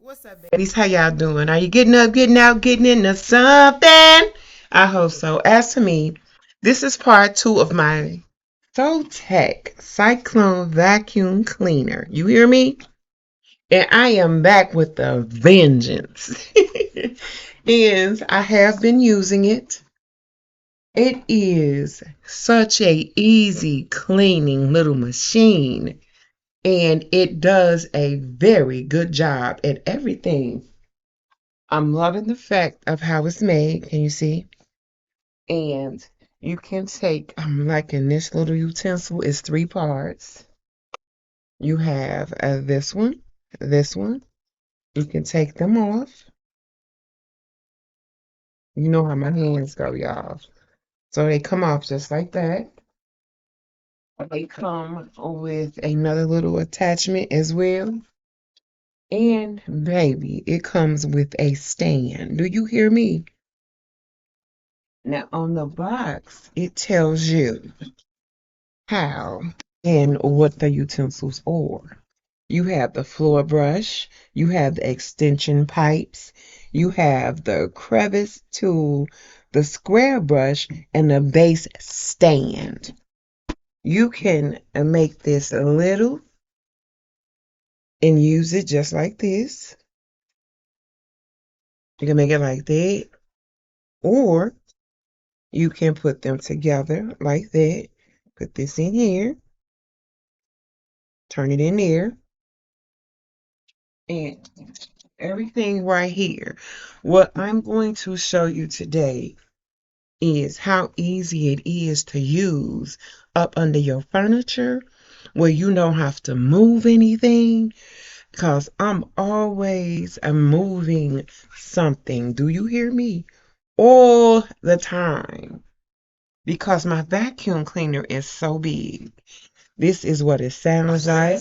What's up, babies? How y'all doing? Are you getting up, getting out, getting into something? I hope so. As for me, this is part two of my SOWTECH Cyclone vacuum cleaner. You hear me? And I am back with a vengeance. And I have been using it. It is such a easy cleaning little machine. And it does a very good job at everything. I'm loving the fact of how it's made. Can you see? And you can take, I'm liking this little utensil is three parts. You have this one. You can take them off. You know how my hands go, y'all. So they come off just like that. They come with another little attachment as well. And baby, it comes with a stand. Do you hear me? Now on the box, it tells you how and what the utensils are. You have the floor brush, you have the extension pipes, you have the crevice tool, the square brush, and the base stand. You can make this a little and use it just like this. You can make it like that, or you can put them together like that. Put this in here, turn it in there, and everything right here. What I'm going to show you today is how easy it is to use up under your furniture where you don't have to move anything because I'm always moving something. Do you hear me? All the time because my vacuum cleaner is so big. This is what it sounds like.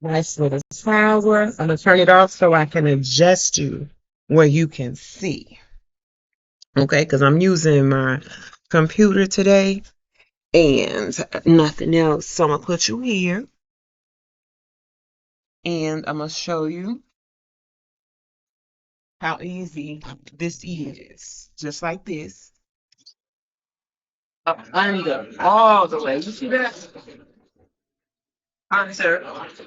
Nice little power. I'm gonna turn it off so I can adjust you where you can see. Okay, because I'm using my computer today and nothing else. So I'm gonna put you here and I'm gonna show you how easy this is. Just like this. Up under all the way. You see that? Under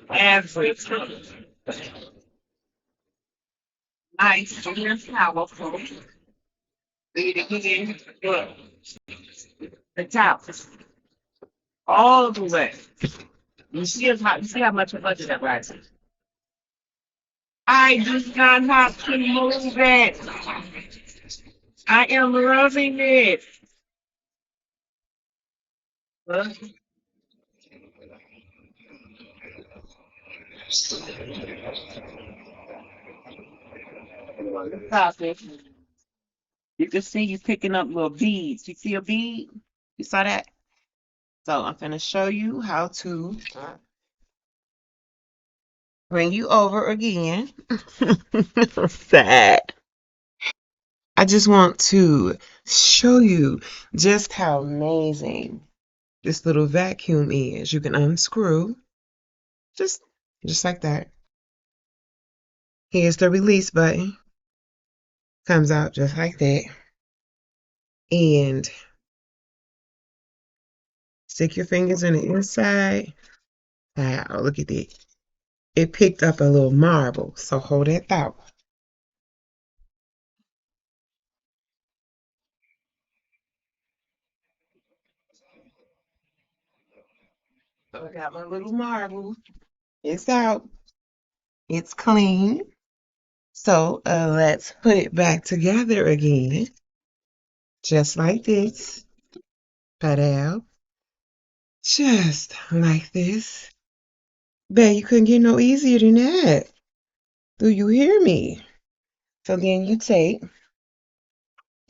everything. Nice and powerful. Read it again. Look. The top. All the way. You see how much that rises? I do not have to move it. I am loving it. Look. Stop it. You can see you picking up little beads. You see a bead? You saw that? So I'm going to show you how to bring you over again. Sad. I just want to show you just how amazing this little vacuum is. You can unscrew just just like that. Here's the release button. Comes out just like that. And stick your fingers in the inside. Wow, look at that. It picked up a little marble. So hold that thought. So I got my little marble. It's out. It's clean. So let's put it back together again. Just like this. Pat out. Just like this. Bet you couldn't get no easier than that. Do you hear me? So then you take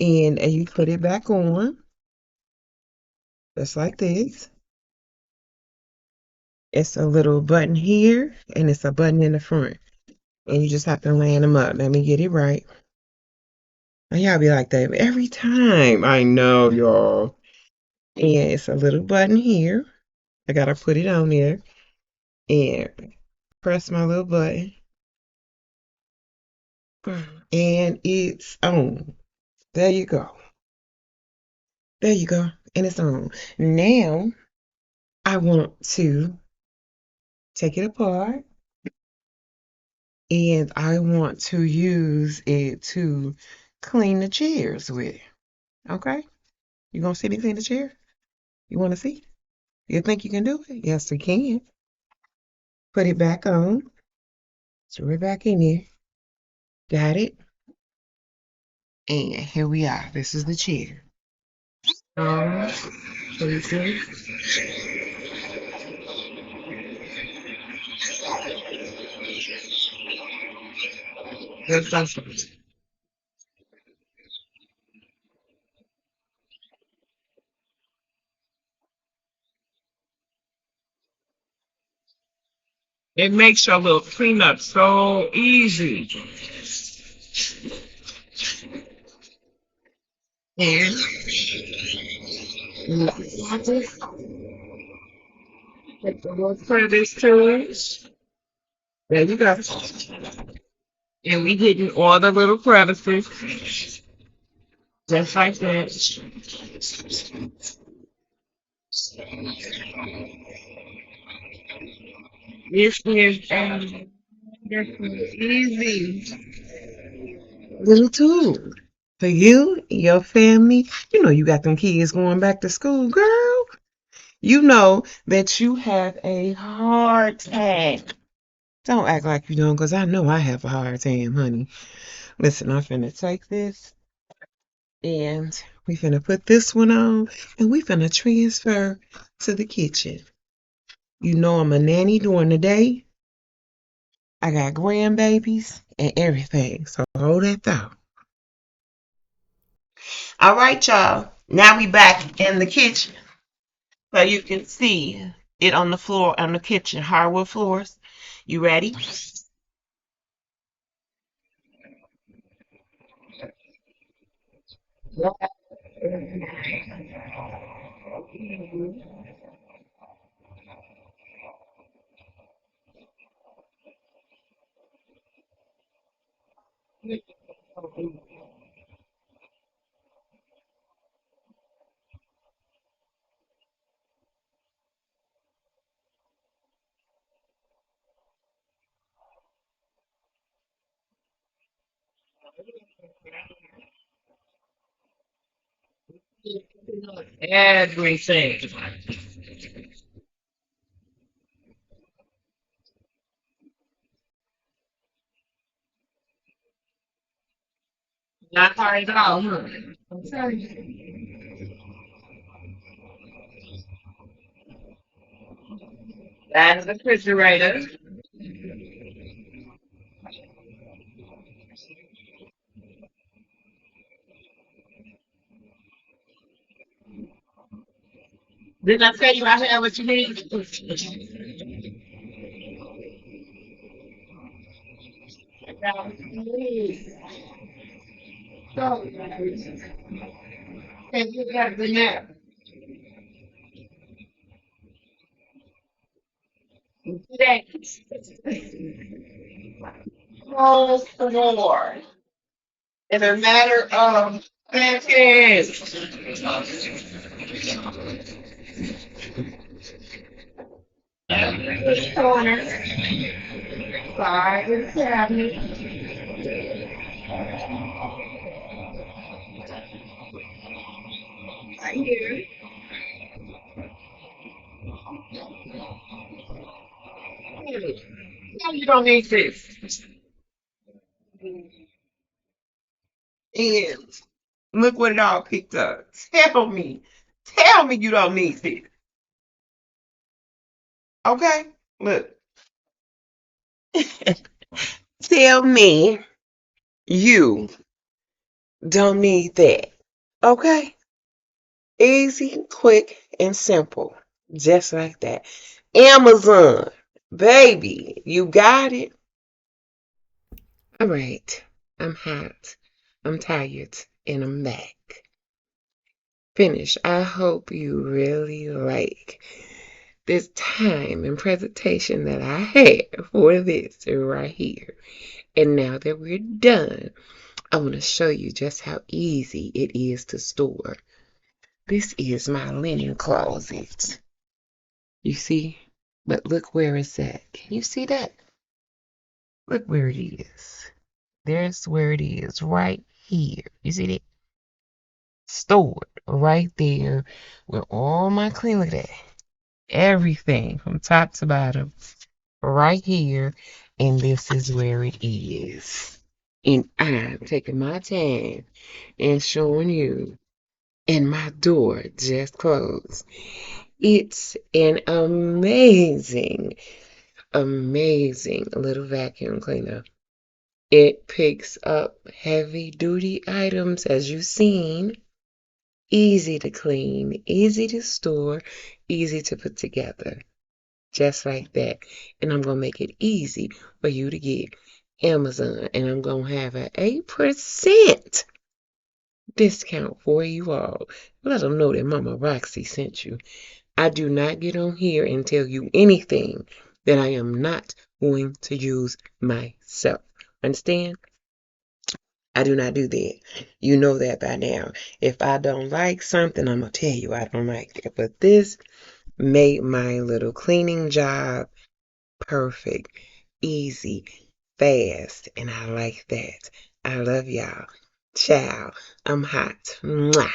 and you put it back on. Just like this. It's a little button here and it's a button in the front. And you just have to line them up. Let me get it right. And y'all be like that every time. I know, y'all. And it's a little button here. I gotta put it on there and press my little button. And it's on. There you go. There you go. And it's on. Now I want to take it apart and I want to use it to clean the chairs with. Okay? You gonna see me clean the chair? You wanna see? You think you can do it? Yes, we can. Put it back on. Screw it back in here. Got it? And here we are. This is the chair. So you see? That's awesome. It makes your little cleanup so easy. And take the little crevice to it. There you go. And we hitting all the little crevices, just like that. This is easy little tool for you, your family. You know you got them kids going back to school, girl. You know that you have a hard time. Don't act like you don't, because I know I have a hard time, honey. Listen, I'm finna take this and we finna put this one on and we finna transfer to the kitchen. You know I'm a nanny during the day. I got grandbabies and everything. So hold that thought. All right, y'all. Now we back in the kitchen. So you can see it on the floor on the kitchen, hardwood floors. You ready? Everything. Not hard at all, huh? I'm sorry. That's the refrigerator. Didn't I tell you I have what you need? So, and you got the nap. Thanks. Close the door. In a matter of seconds. Corner, side of the cabinet. Right here. No, you don't need this. And look what it all picked up. Tell me you don't need this. Okay? Look. Tell me you don't need that. Okay? Easy, quick, and simple. Just like that. Amazon. Baby, you got it. All right. I'm hot. I'm tired. And I'm back. Finish. I hope you really like this time and presentation that I had for this right here. And now that we're done, I want to show you just how easy it is to store. This is my linen closet. You see? But look where it's at. Can you see that? Look where it is. There's where it is, right here. You see that? Stored right there with all my clean. Look at that. Everything from top to bottom right here. And this is where it is. And I'm taking my time and showing you. And my door just closed. It's an amazing, amazing little vacuum cleaner. It picks up heavy duty items as you've seen. Easy to clean, easy to store, easy to put together. Just like that. And I'm going to make it easy for you to get Amazon. And I'm going to have an 8% discount for you all. Let them know that Mama Roxy sent you. I do not get on here and tell you anything that I am not going to use myself. Understand? I do not do that. You know that by now. If I don't like something, I'm going to tell you I don't like it. But this made my little cleaning job perfect, easy, fast, and I like that. I love y'all. Ciao. I'm hot. Mwah.